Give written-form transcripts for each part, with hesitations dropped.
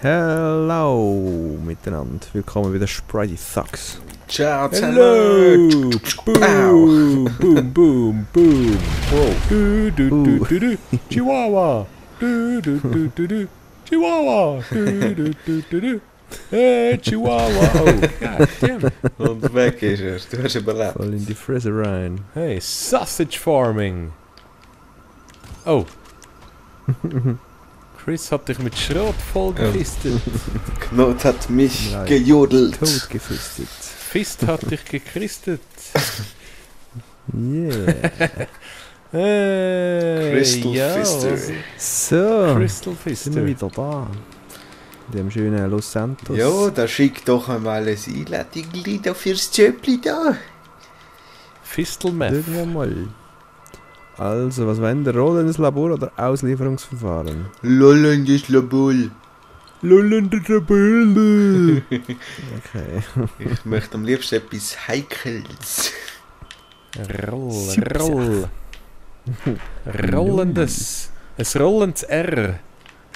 Hello miteinander, willkommen bei den Spritey Thugs. Ciao Hello! Boom, boom, boom, boom. Wow. Du, du, du, du, du. Chihuahua. Du, du, du, du, du. Chihuahua. Du, du, du, du, du. Hey, Chihuahua. Oh, goddamn. Und weg ist er. Du hast überlebt. Voll in die Fresse rein. Hey, Sausage Farming. Oh. Chris hat dich mit Schrot voll gefistet. Knot hat mich Nein. gejodelt. Tot gefistet. Fist hat dich gekristet. Yeah. Hey, Crystal ja, Fister. So, Crystal sind wir Fister. wieder da. In dem schönen Los Santos. Ja, da schickt doch einmal ein Einladung da fürs Jöppli da. Fistelmeth. Schauen wir mal. Also, was wollen wir? Rollendes Labor oder Auslieferungsverfahren? Lollendes Labor. Rollendes Labor! Okay. Ich möchte am liebsten etwas Heikels. Roll. Rollendes. Ein rollendes R.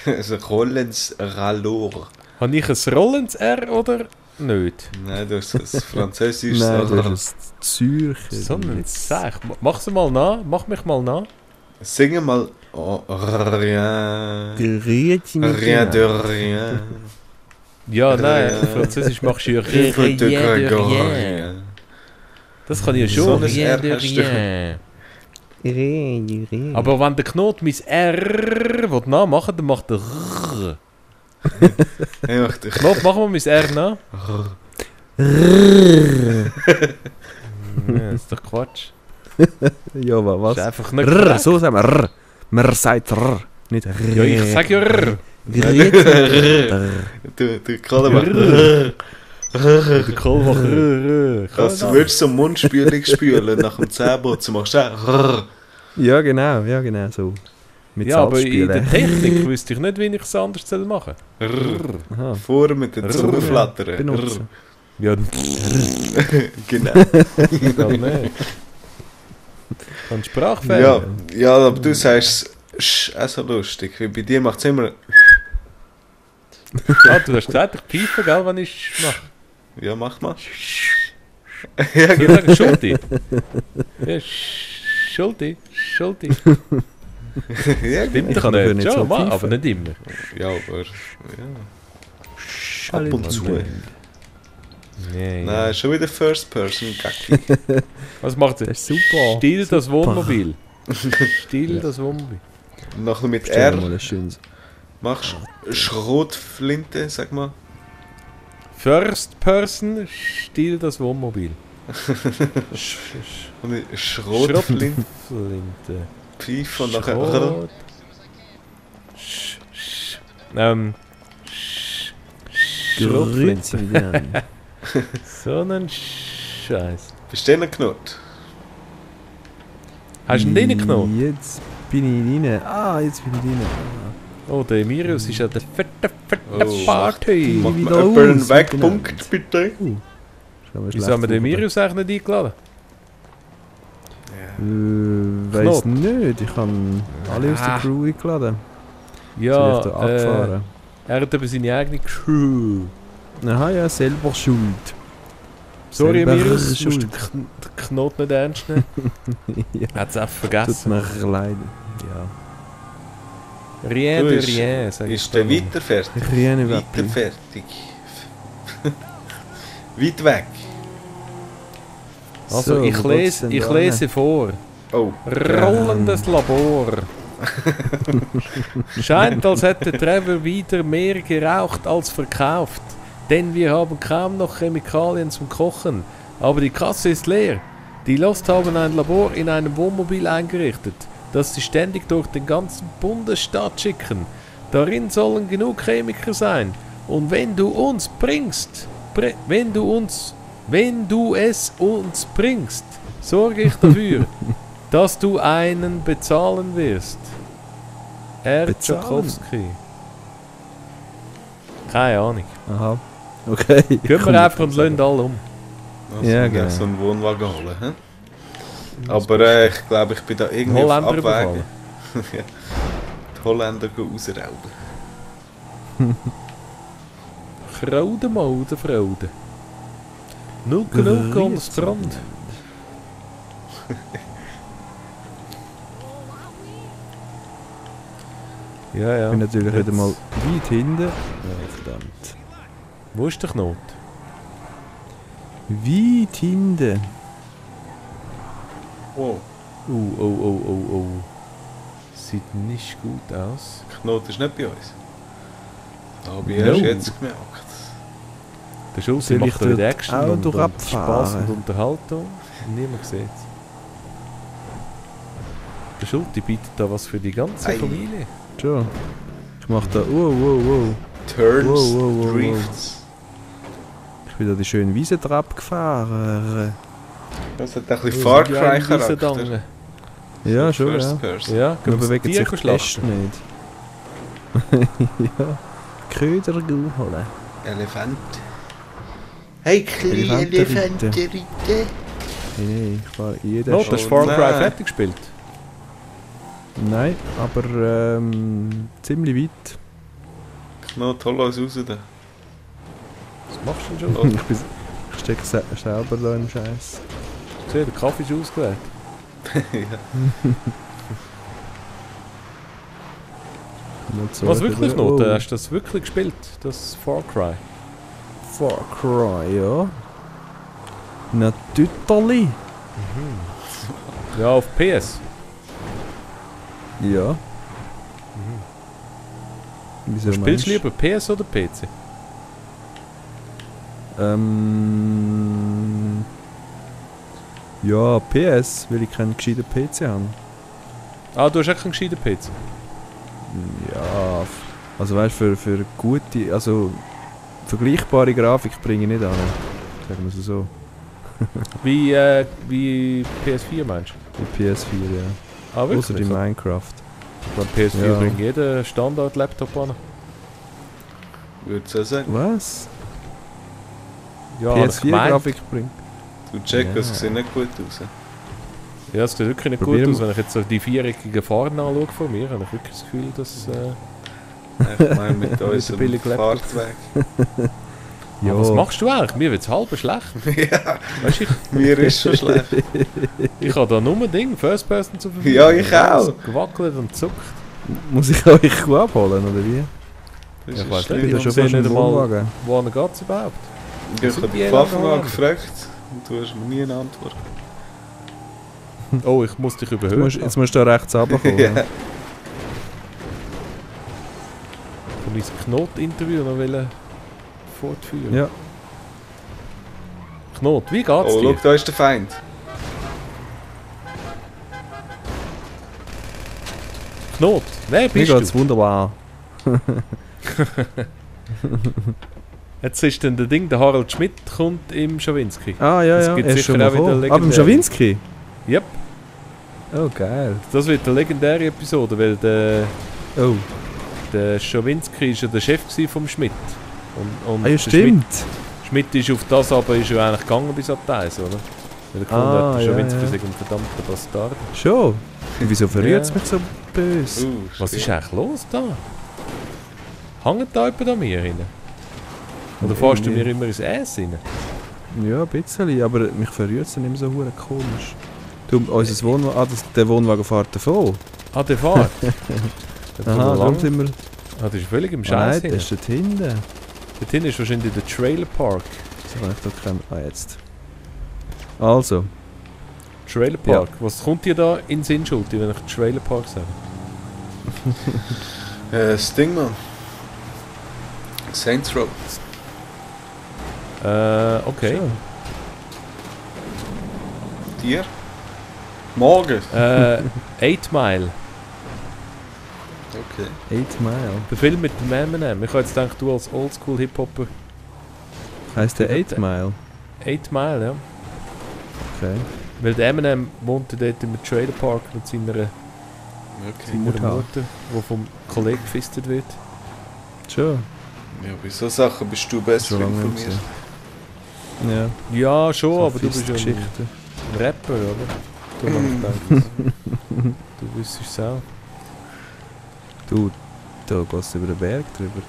Also Rollens Rallor. Habe ich ein rollendes R oder nicht? Nein, das ist ein französisches Nein, Rallor. das ist ein Zürcher. So ein Sech. Mach's mal nach. Mach mich mal nach. Singen mal oh, rien. Grüezi Rien de rien. Ja, nein. Ja. Auf Französisch machst du ja Rien rien de de rien. rien. Das kann ich ja So schon. ein Rien R de hast du. rien. Aber wenn der Knot mein R nachmachen, dann macht er R. Ich möchte Knot, machen wir mein R nach. Ja, das ist doch Quatsch. Ja, aber was? Das ist einfach nicht Rrr, korrekt. so sagen wir Rrr. Man sagt Rrr, nicht Rrr. Ja, ich sag ja R. Du Kalle macht Der Kohl macht R. als du würdest so Mundspülung spülen nach dem Zähneputzen, machst du auch Ja, genau, so. Mit Ja, aber in Salzspülen. der Technik wüsste ich nicht, wie ich es anders machen soll. Aha, vor mit der Zunge flattern. benutzen. Ja, Genau. geht nicht. Kann Sprachfehler. Ja, aber du sagst auch so lustig. Wie bei dir macht es immer. Ah, du hast gesagt, ich pfeife, gell, wenn ich es mache. Ja, mach mal. Ja, Ich genau. sage Schulti. Ja, Schulti. Ja, Stimmt Ich doch kann dafür nicht. nicht so Ja, pfeifen. aber nicht immer. ja, aber. Ja. Ab und zu. Nee, ja. Nein, schon wieder First Person Gacki. Was macht Das er? ist super. Stiel das Super. Wohnmobil. Stiel das Wohnmobil. Nachher mit Stell dir mal R ein schönes. machst du Schrotflinte, sag mal. First Person, Stiel das Wohnmobil. Und Schrotflinte, Schrotflinte. Pfeif und nachher. Schrot. Schrotflinte. Grüezi miteinander. So einen Scheiß. Bist du denn Knot? Hast du ihn reingeknallt? Jetzt bin ich rein. Ah, jetzt bin ich rein. Oh, der Emirius ist ja der fette Oh. Party. Mach wieder mal aus jemand einen mit Wegpunkt, bitte. Wieso haben wir den Emirius eigentlich nicht eingeladen? Weiss Knot. nicht, ich habe alle aus der Ah. Crew eingeladen. Ja, Sind abgefahren. er hat eben seine eigene Crew. Aha, ja, selber schuld. Sorry, Selber Emirius, du musst schuld. den Knot nicht ernst nehmen. Ja, Er hat es einfach tut vergessen. mir leid. Ja. Rien Du, de ist- rien, sag ich Ist der da. weiter fertig? Rien Weiter Wappi. fertig. Weit weg. Also, So, ich wo geht's denn da lese vor. Oh. Rollendes Labor. Scheint, als hätte Trevor wieder mehr geraucht als verkauft. Denn wir haben kaum noch Chemikalien zum Kochen. Aber die Kasse ist leer. Die Lost haben ein Labor in einem Wohnmobil eingerichtet, das sie ständig durch den ganzen Bundesstaat schicken. Darin sollen genug Chemiker sein. Und wenn du uns bringst, wenn du es uns bringst, sorge ich dafür, dass du einen bezahlen wirst. R. Bezahlen? Tchaikovsky. Keine Ahnung. Aha. Okay. Gehen wir einfach und lassen alle um. Also, Ja, ja, genau. so einen Wohnwagen holen. He? Aber ich glaube, ich bin da irgendwie auf Holländer Abwägen. überfallen. Ja. Die Holländer gehen rausrauben. Fraude mal, der Fraude. Nuke Nuke an den Strand. Ja, ja. Ich bin natürlich Jetzt- wieder mal weit hinten. Ja, verdammt. Wo ist der Knot? Weit hinten. Wow, Oh. Sieht nicht gut aus. Knot ist nicht bei uns. Habe ich No. erst jetzt gemerkt. Der Schulze Soll ich macht da wieder dort Action auch und Spaß durchabfahren? und Unterhaltung. Niemand sieht es. Der Schulte bietet da was für die ganze Ei. Familie. Schon. Ich mach da. Wow. Turns, Wow. Drifts. Ich bin da die schöne Wiesentrappe gefahren. Das hat ein bisschen Far Cry Ja, Charakter. Ja, schon, ja. First Person. Ja, Man können wir bewegt das sich Tier echt schlachten? nicht. Ja. Köder holen. Elefant. Hey, kleine Elefanten Elefanten. Nee, ich fahre jeden No, du hast Oh Far Cry nein. fertig gespielt. Nein, aber ziemlich weit. Knot, hol uns raus da. Was machst du denn schon? Ich stecke selber da im Scheiß. Ich sehe, der Kaffee ist ausgewählt. Ja. Was wirklich noch? Oh, Hast du das wirklich gespielt? Das Far Cry? Far Cry, ja. Natürlich. Ja, auf PS. Ja. Wieso Spielst meinst du lieber PS oder PC? Ja, PS, weil ich keinen gescheiten PC habe. Ah, du hast auch keinen gescheiten PC. Ja, also weißt du, für gute, also vergleichbare Grafik bringe ich nicht an. Sagen wir es so. Wie PS4 meinst Die PS4, ja. du? Ah, Außer wirklich? die Minecraft. Beim PS4 Ja. bringt jeder Standard-Laptop an. Würde so sagen. Was? Ja, hab ich PS4 gemeint. Grafik bringt. Du checkst, Ja. es sieht nicht gut aus. Ja, es sieht wirklich nicht Probieren gut aus. wir- Wenn ich jetzt so die viereckigen Fahnen anschaue von mir, habe ich wirklich das Gefühl, dass... Ich meine, mit unserem billige Laptop. Fahrtweg. Ja. Was machst du eigentlich? Mir wird es halb schlecht. Ja, Weißt du, mir ist schon schlecht. ich habe da nur ein Ding, First Person zur Verfügung. Ja, ich auch. So gewackelt und zuckt. Muss ich euch abholen, oder wie? Das Ja, ist ich weiss schlimm. nicht, Ich bin warum schon sehen fast im nicht einmal, Wohnwagen. wohin geht es überhaupt? Ich sind habe die die Waffen Eltern? mal gefragt und du hast mir nie eine Antwort. Oh, ich muss dich überhören. Jetzt musst du da rechts runterkommen. Ja. Ich wollte mein Knot-Interview noch fortführen. Ja. Knot, wie geht's Oh, dir? schau, da ist der Feind. Knot, wer Mir bist geht's du? wunderbar. Jetzt ist dann der Ding, der Harald Schmidt kommt im Schawinski. Ah, ja, Das ja, gibt er ist sicher schon mal auch wieder vor. legendär. Aber im Schawinski? Yep, Oh, geil. das wird eine legendäre Episode, weil Oh, der Schawinski ist ja der Chef gsi vom Schmidt. Und ah, ja, der stimmt. Schmidt ist auf das aber ist ja eigentlich gegangen bis ab Teils, oder? Weil er gefunden hat, der ja, Schawinski ja. sei ein verdammter Bastard. Schon? Und wieso verrührt es Ja. mich so böse? Was ist eigentlich los da? Hängt da jemand an mir rein? Oder fährst du mir immer ins Ass rein? Ja, ein bisschen, aber mich verrührt es dann immer so hure komisch. Du, unser Wohnwagen, der Wohnwagen fährt davon. Ah, der fährt? Aha, darum sind wir... Ah, das ist völlig im Oh, Scheiß. nein, der ist dort hinten. Dort hinten ist wahrscheinlich der Trailer Park. So kann ich da keinen... Ah, jetzt. Also, Trailer Park. Was kommt dir da in den Sinn, Schulte, wenn ich Trailer Park sage? Das Ding, Mann. Saints Row. Okay. so. Dir? Morgen. 8 Mile. Okay. 8 Mile. Der Film mit dem Eminem. Ich habe jetzt gedacht, du als Oldschool-Hip-Hopper. Heisst der 8 Mile? 8 Mile, ja. Okay. Weil der Eminem wohnte dort im Trailer Park mit seiner Okay. Mutter, Mutter. die vom Kollegen gefistet wird. Schon. Ja, bei so Sachen bist du besser Schon lange informiert. nicht Ja. Ja, schon, So aber du bist ja ein Fistgeschichten. Rapper, oder? Du hast gedacht, du wüsstest es auch. Du, da gehst du über den Berg drüber.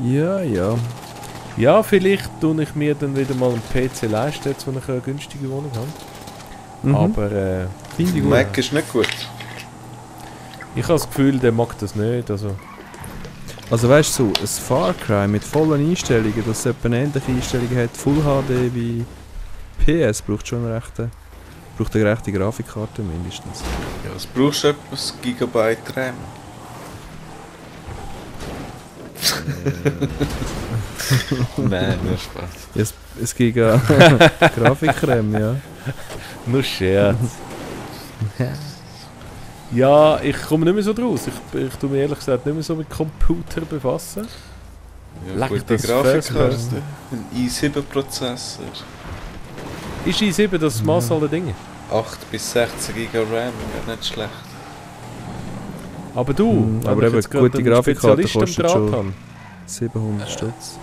Ja. Ja, vielleicht tue ich mir dann wieder mal einen PC leisten, jetzt, wo ich eine günstige Wohnung habe. Mhm. Aber Finde ich gut. Mac ist nicht gut. ich habe das Gefühl, der mag das nicht. Also, Weißt du, so, ein Far Cry mit vollen Einstellungen, das etwa ähnliche Einstellungen hat, Full HD wie PS, braucht schon eine rechte Grafikkarte mindestens. Ja, was brauchst du etwas? Gigabyte RAM? Nein, nur Spaß. Es gibt Grafikcreme, ja. nur Scherz. Ja, ich komme nicht mehr so draus. Ich tue mich ehrlich gesagt nicht mehr so mit Computer befassen. Ja, Leck, gute das Grafikkarte, First ein i7-Prozessor, Ist i7 das Maß aller Dinge? 8 bis 16 GB RAM, wäre nicht schlecht. Aber du, Aber wenn ich eben, jetzt gerade gute einen Grafikkarte Spezialist am kostet Draht schon habe. 700 Stutz.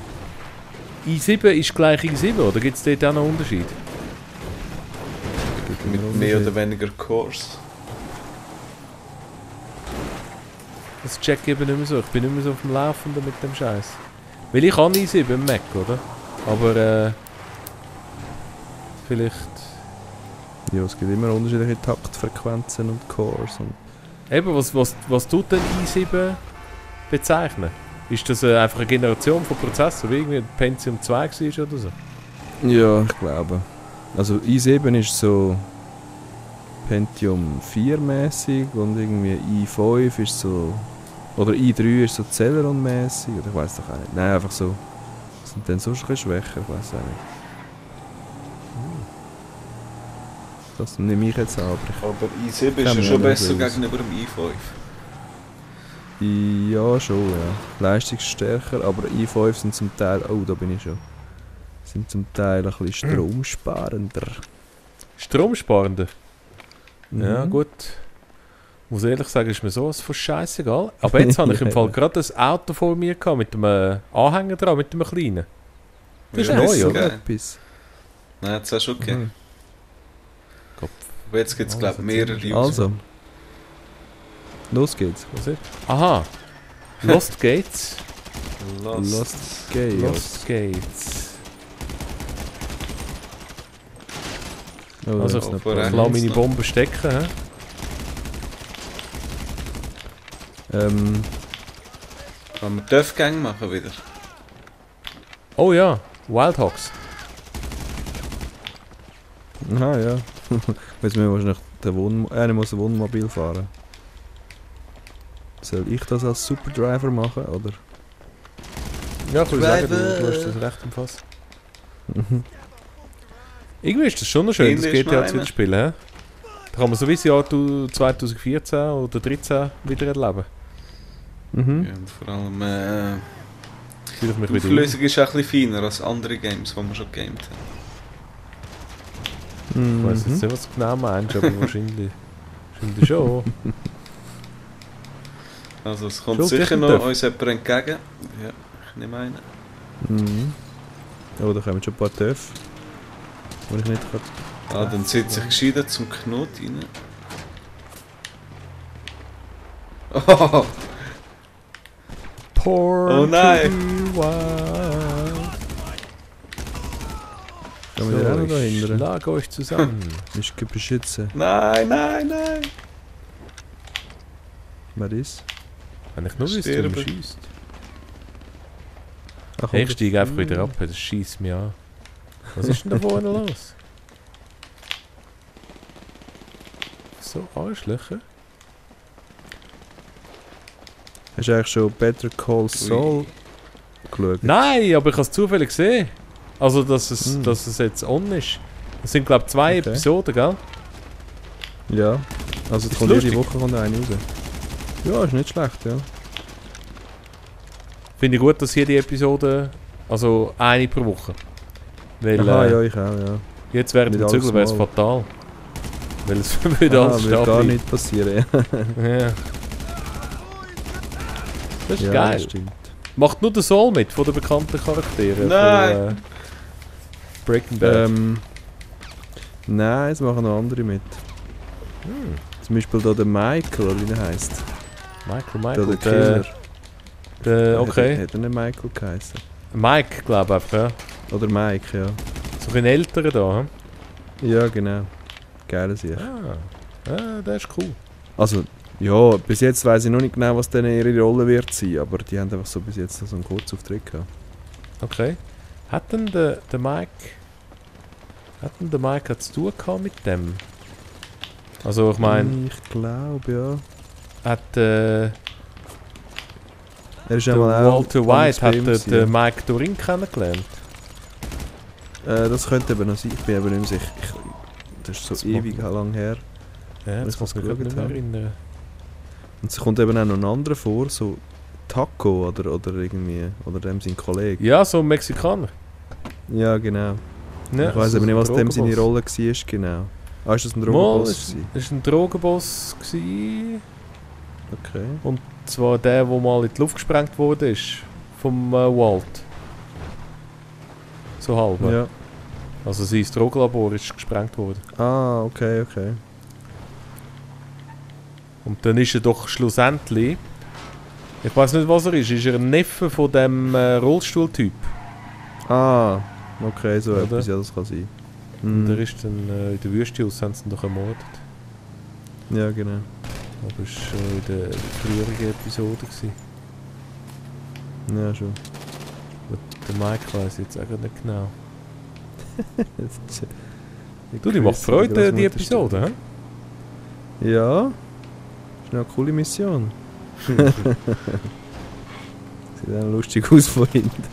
i7 ist gleich i7, oder gibt es dort auch noch einen Unterschied? Mit mehr oder weniger Cores. Das check ich eben nicht mehr so. Ich bin nicht mehr so auf dem Laufenden mit dem Scheiß. Weil ich habe i7 im Mac, oder? Aber vielleicht... Ja, es gibt immer unterschiedliche Taktfrequenzen und Cores. Und Eben, was tut denn i7 bezeichnen? Ist das einfach eine Generation von Prozessor, wie irgendwie ein Pentium 2 war oder so? ja, ich glaube. Also i7 ist so Pentium 4 mäßig und irgendwie i5 ist so... Oder i3 ist so Celeron mäßig, oder ich weiß doch auch nicht. Nein, einfach so. Sind dann so ein bisschen schwächer, ich weiß auch nicht. Das nehme ich jetzt an, aber Aber i7 ist Kann ja man schon nicht besser aus. gegenüber dem i5. ja schon, ja. Leistungsstärker, aber i5 sind zum Teil... Oh, da bin ich schon. Sind zum Teil ein bisschen stromsparender. Stromsparender? Mhm. Ja, gut. Muss ehrlich sagen, ist mir sowas von scheißegal. Aber jetzt habe ich im Fall gerade ein Auto vor mir gehabt mit einem Anhänger dran, mit einem kleinen. Das ist Ja, neu, ist oder? geil. Etwas. Nein, das hast du okay. Mhm. Kopf. Aber jetzt gibt es glaube ich mehrere Also. Los geht's. Was ist? Aha. Lost Gates. Lost. Chaos. Lost Gates. Oh, Also, das ist noch vor Ich allem- lasse meine Bomben stecken. He? Ähm, Kann man Dörfgang machen wieder? Oh ja, Wildhawks. aha, ja. Jetzt müssen wir wahrscheinlich ich muss ein Wohnmobil fahren. Soll ich das als Superdriver machen, oder? Ja, ich würde sagen, Driver. du hast das recht im Fass. Irgendwie ist das schon noch schön, das Ähnlich GTA ist zu noch spielen. He? Da kann man so wie das Jahr 2014 oder 2013 wieder erleben. Mhm. Ja, und vor allem Fühle ich mich die wieder Auflösung ist auch ein bisschen feiner als andere Games, die wir schon gegamed haben. Ich weiss jetzt nicht, was du genau meinst, aber wahrscheinlich schon. Also es kommt Schon sicher noch definitiv. uns jemand entgegen. Ja, ich nehme einen. Mhm. Oh, da kommen schon ein paar Töpfe. Wo ich nicht kann. Ah, dann zieht sich gescheiden zum Knot rein. Oh, Porn Oh nein. to Kann man dir auch noch so, da ich hindern? schlage euch zusammen. Ist beschützen. nein, nein, nein. Wer ist? Wenn ich nur wüsste, wie man Sterben. schiesst. Ach, Hey, ich steige einfach wieder ab, das schießt mich an. Was ist denn da vorne los? So Arschlöcher. Hast du eigentlich schon Better Call Saul geschaut? Nein, aber ich habe es zufällig gesehen. Also, dass es, Hm. dass es jetzt on ist. Es sind, glaube ich, 2 Okay. Episoden, gell? Ja. Also Ist kommt jede lustig. Woche kommt eine raus. Ja, ist nicht schlecht, ja. Finde ich gut, dass jede Episode, also eine pro Woche. Weil Aha, ja, ich auch, ja. jetzt während nicht dem Zügel wäre es alles fatal. Weil es würde alles wird gar stehen nicht passieren, ja. bleiben. Ja. Das ist Ja, geil. das stimmt. Macht nur der Soul mit von den bekannten Charakteren. Nein. Von, Breaking Bad. Nein, es machen noch andere mit. Zum Beispiel da der Michael, oder wie er heisst. Michael, Der der Killer. Okay. Hat er nicht Michael geheißen? Mike, glaube ich einfach, ja. Oder Mike, ja. So ein älterer da, hm? Ja, genau. Geil sicher. Ja, der ist cool. Also, ja, bis jetzt weiss ich noch nicht genau, was denn ihre Rolle wird sein, aber die haben einfach so bis jetzt so einen Kurzauftritt gehabt. Okay. Hat denn der Mike... Hat denn der Mike zu tun gehabt mit dem? Also, ich meine... Ich glaube, ja. Hat Er ist der einmal auch Walter White hat gewesen, den Mike Dorin kennengelernt? Das könnte eben noch sein, ich bin eben nicht mehr sicher. Das ist so Das ewig lang her. Ja, das das kann ich mich nicht mehr erinnern. Und es kommt eben auch noch ein anderer vor, so Taco oder irgendwie, oder dem sein Kollege. Ja, so ein Mexikaner. Ja, genau. Ja, Ich weiss so aber nicht, was ein dem seine Drogenboss. Rolle war, genau. Ah, ist das ein Mal, Drogenboss? es war ein Drogenboss. Gewesen. Okay. Und zwar der mal in die Luft gesprengt wurde, ist vom Walt. So halb. Ja. Also sein Drogenlabor ist gesprengt worden. Ah, okay. Und dann ist er doch schlussendlich... Ich weiß nicht, was er ist. Ist er ein Neffe von dem Rollstuhltyp? Ah, okay, so Oder? etwas, ja, das kann sein. Und Mhm. er ist dann in der Wüste aus, haben sie ihn doch ermordet. Ja, genau. Aber das war in der früheren Episode. Gewesen. Ja, schon. Und der Mike weiss jetzt auch nicht genau. Du, die macht Freude, die Episode, hä? Ja. Ist eine coole Mission. Sieht auch lustig aus von hinten.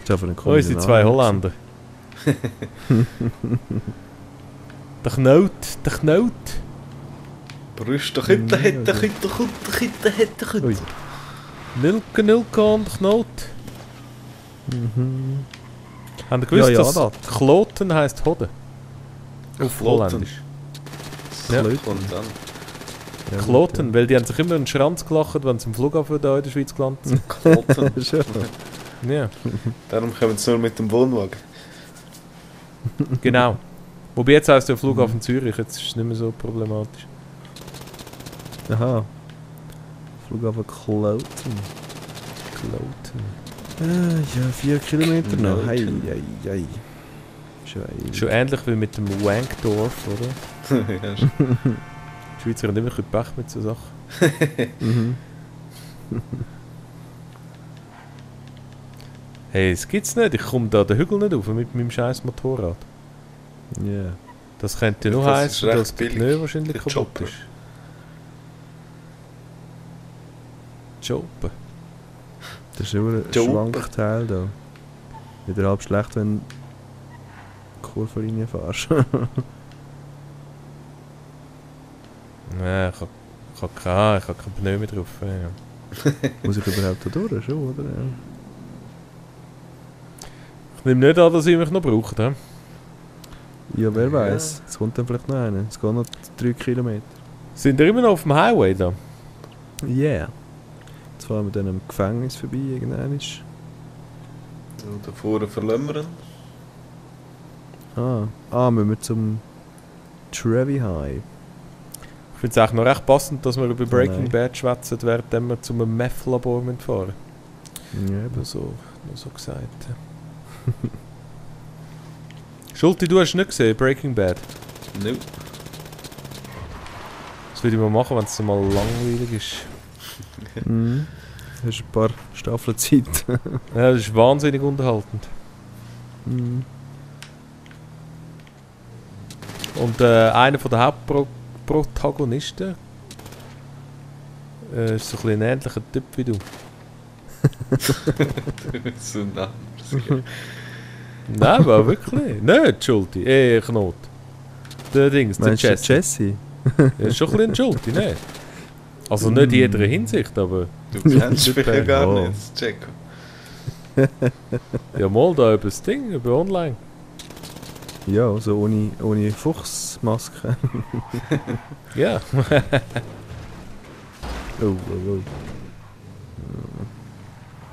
Ist einfach ein cooler Unsere zwei Name. Holländer. Der Knot, der Knot. Brüst doch hinten, hinten, hinten, hinten, hinten, Ui. Nilke, Nilke und der Knot. Mhm. Haben ihr gewusst, Ja, dass das. Kloten heisst Hoden? Auf Kloten. Holländisch. Ja. Und dann Ja, Kloten, weil die haben sich immer einen Schranz gelacht, wenn sie im Flughafen da in der Schweiz gelandet sind. Kloten. Ja. Schon. Ja, Darum kommen sie nur mit dem Wohnwagen. genau. Wobei jetzt heisst der Flughafen Zürich, jetzt ist es nicht mehr so problematisch. Aha. Flughafen Kloten. Kloten. Ja, 4 Kilometer noch. Kloten. Hei. Schon ähnlich wie mit dem Wankdorf, oder? Ja, Die Schweizer haben immer ein bisschen Pech mit so Sachen. Mhm. Hey, das gibt's nicht. Ich komme da den Hügel nicht rauf mit meinem scheiß Motorrad. Ja. Das könnte nur Das heißen, ist recht dass der billig. Pneu wahrscheinlich Der kaputt Chopper. ist. Chopper. Das ist nur ein Jope. Schwankteil da. Wieder halb schlecht, wenn du Kurvenlinie fährst. Nein, ich habe kein Pneu mehr drauf. Ja. Muss ich überhaupt da durch, schon, oder? Ja. Ich nehme nicht an, dass ich mich noch brauche. He? Ja, wer Ja. weiß. Es kommt dann vielleicht noch einer. Es geht noch 3 Kilometer. Sind wir immer noch auf dem Highway da? Yeah. Jetzt fahren wir dann am Gefängnis vorbei, irgendwann. Und davor verlömmern. Müssen wir zum Trevi High. Ich finde es auch noch recht passend, dass wir über Breaking Nein. Bad schwätzen, während wir zum Meth-Labor fahren. Ja, eben. Nur so gesagt. Schulti, du hast nicht gesehen, Breaking Bad. Nope. Das würde ich mal machen, wenn es mal langweilig ist. Mhm. Hast ein paar Staffeln Zeit. Ja, das ist wahnsinnig unterhaltend. Mhm. Und einer der Hauptprotagonisten ist so ein bisschen ein ähnlicher Typ wie du. So nah. Nein, aber wirklich. Nicht Schulti. Knot. Der Dings, der Meinst du Jesse. Jesse? Ja, ist schon ein bisschen ein Schulti, nicht? Also nicht in jeder Hinsicht, aber... Du kennst mich ja gar Oh. nicht, Jacko. Ja, mal da über das Ding, über online. Ja, so ohne Fuchsmaske. Ja. Oh.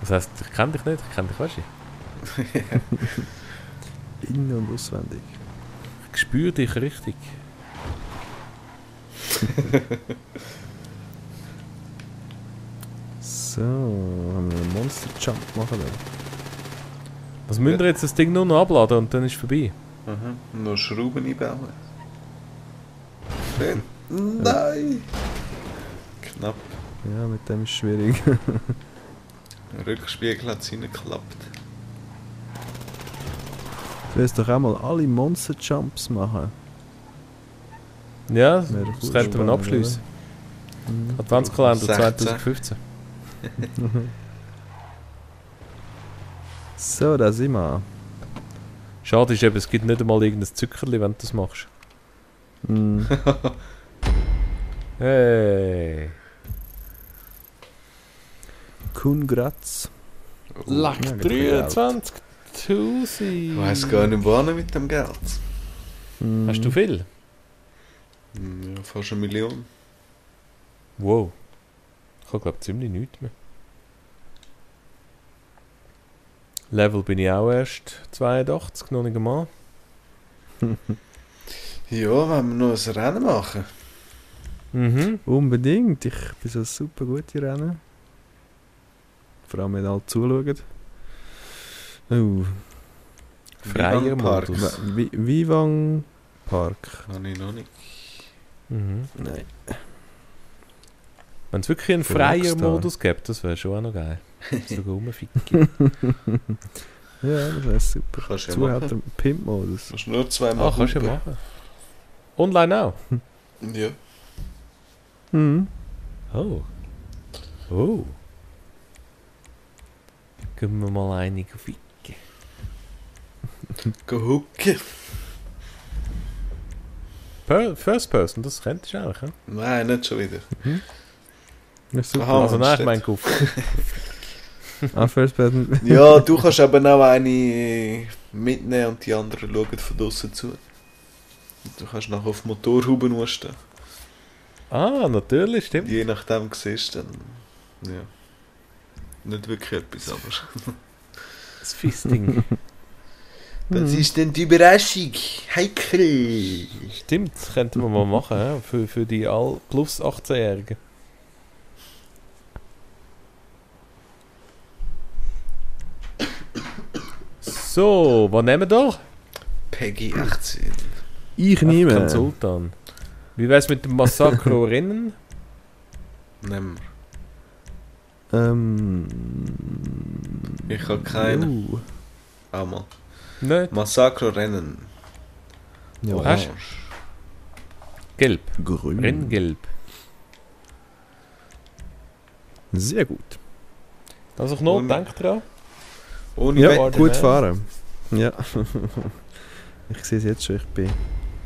Das heisst, ich kenne dich nicht, ich kenne dich, weißt du? In- und auswendig. Ich spüre dich richtig. So, haben wir einen Monster Jump machen lassen. Was müssen wir jetzt das Ding nur noch abladen und dann ist es vorbei? Mhm. Noch Schrauben einbauen. Schön. Nein! Knapp. Ja, mit dem ist es schwierig. Der Rückspiegel hat es reingeklappt. Du willst doch auch mal alle Monster Jumps machen. Ja, Wäre das cool, könnten wir spannend, abschließen. Mhm. Adventskalender 16. 2015. So, da sind wir. Schade ist eben, es gibt nicht einmal irgendein Zuckerli, wenn du das machst. Mhm. Hey! Congrats. Lack Ja, geht 23.000! Ich weiss gar nicht, wohin mit dem Geld. Mhm. Hast du viel? Ja, fast 1 Million. Wow. Ich habe glaube ziemlich nichts mehr. Level bin ich auch erst 82, noch nicht einmal. Ja, wenn wir noch ein Rennen machen. Mhm. Unbedingt. Ich bin so super gut in Rennen. Vor allem, wenn alle zuschauen. Oh. Freier Vivang Park. Modus. Vivang Park. Habe ich noch nicht. Mhm. Nein. Wenn es wirklich einen Von freier Rockstar. Modus gibt, das wäre schon auch noch geil. Sogar rumficken. Ja, das wäre super. Kannst du ja Dazu hat machen. er Pimp-Modus. Du musst nur 2 Mal Ah, kannst du ja hupen. machen. Online auch? Ja. Mhm. Oh. Oh. Können wir mal einige ficken. Go hucken. First Person, das könntest du eigentlich, ja? Nein, nicht schon wieder. Ja, super. Aha. Also nein, ich steht. meine Guff. Ah, First Person. Ja, du kannst eben auch eine mitnehmen und die anderen schauen von draussen zu. Und du kannst nachher auf Motorhuben ausstehen. Ah, natürlich, stimmt. Je nachdem siehst du dann. Ja. Nicht wirklich etwas, aber. Das Fisting. Das ist dann die Überraschung. Heikel. Stimmt, das könnten wir mal machen, ja? Für die plus 18-Jährigen. So, was nehmen wir da? Peggy 18. Ich nehme. Kein Sultan. Wie wär's mit dem Massakro-Rennen? Nehmen Ähm. wir. Ich habe keinen. Auch mal. Nicht? Massakro-Rennen. Ja, Hast du? Gelb. grün. Renngelb. Sehr gut. Also ich noch, Und- denk dran. Ohne Ja, Wetter. gut fahren. Ja. Ich sehe es jetzt schon, ich bin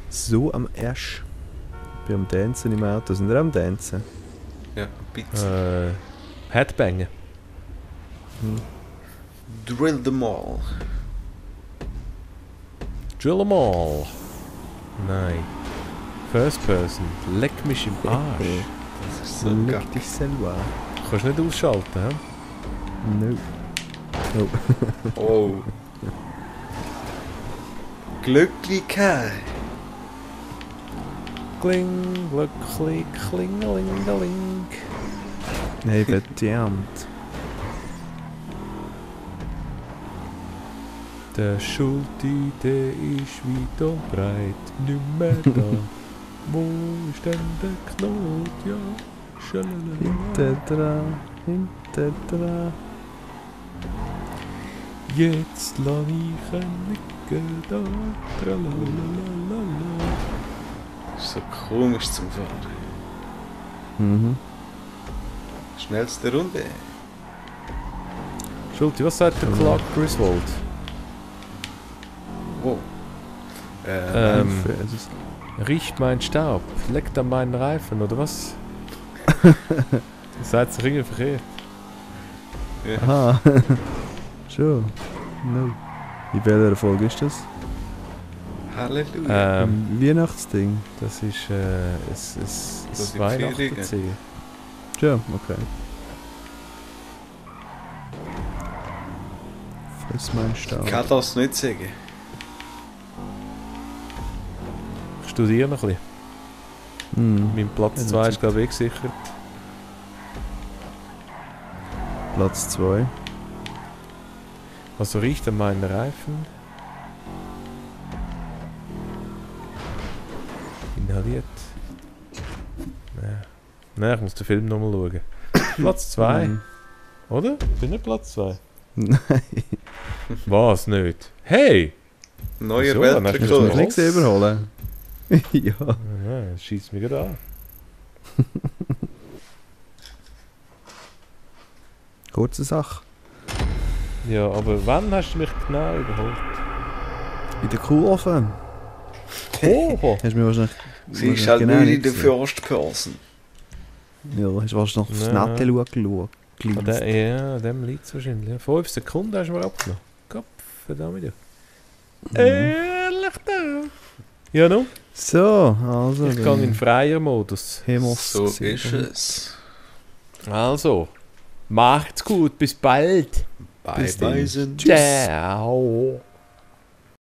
so am Arsch. Ich bin am Dancen im Auto. Sind wir am Dancen? Ja, bitte. Headbangen. Drill them all. Drill 'em all. Nein. First Person. Leck mich im Arsch. Das ist so Leck gack. dich selber. Kannst du nicht ausschalten, hä? No. Oh. Oh. Glücklichkeit. Kling, glücklich, klingelingeling. Hey, verdammt. Der Schulti, der ist wieder breit, nicht mehr da. Wo ist denn der Knot? Ja, Hinter schalalala. dran, hinter dran. Jetzt lass ich ein Nicken da. Tralalalala. Das ist so komisch zum Fahren. Mhm. Schnellste Runde. Schulti, was sagt der Clark Griswold? Wow. Es ist Riecht mein Staub, leckt an meinen Reifen, oder was? Seid sich irgendwie verkehrt. Ja. aha. Schon. No. In welcher Folge ist das? Halleluja. Ein Weihnachtsding. Das ist Das es sind Weihnachten. Ferien. Schon, okay. Fress mein Staub. Ich kann das nicht sagen. Ich studiere noch ein bisschen. Mhm. Mein Platz Ja, 2 das ist glaube ich gesichert. Platz 2. Also riecht an meinen Reifen. Inhaliert. Nein, ich muss den Film nochmal schauen. Platz 2, oder? Bin ich Platz 2? Nein. Was nicht? Hey! Neuer Wieso? Dann hast du Hast du mich Weltrekord. nicht gesehen überholen? Ja. Ja, das schießt mich gerade an. Kurze Sache. Ja, aber wann hast du mich genau überholt? In der Kurve. Oh! Hast du mir wahrscheinlich... Sie ist halt genau nicht nicht der gesehen. First Person. Ja, hast du wahrscheinlich aufs Nein. Nette geschaut. Ja, dem liegt es wahrscheinlich. Ja, 5 Sekunden hast du mir abgenommen. Kopf, verdammt. Mhm. Ehrlich da. Ja, nun? So, also... Ich gehe in freier Modus. Hemos So gesehen. ist es. Also, macht's gut, bis bald. Bye Bis dann. bye sind. Ciao.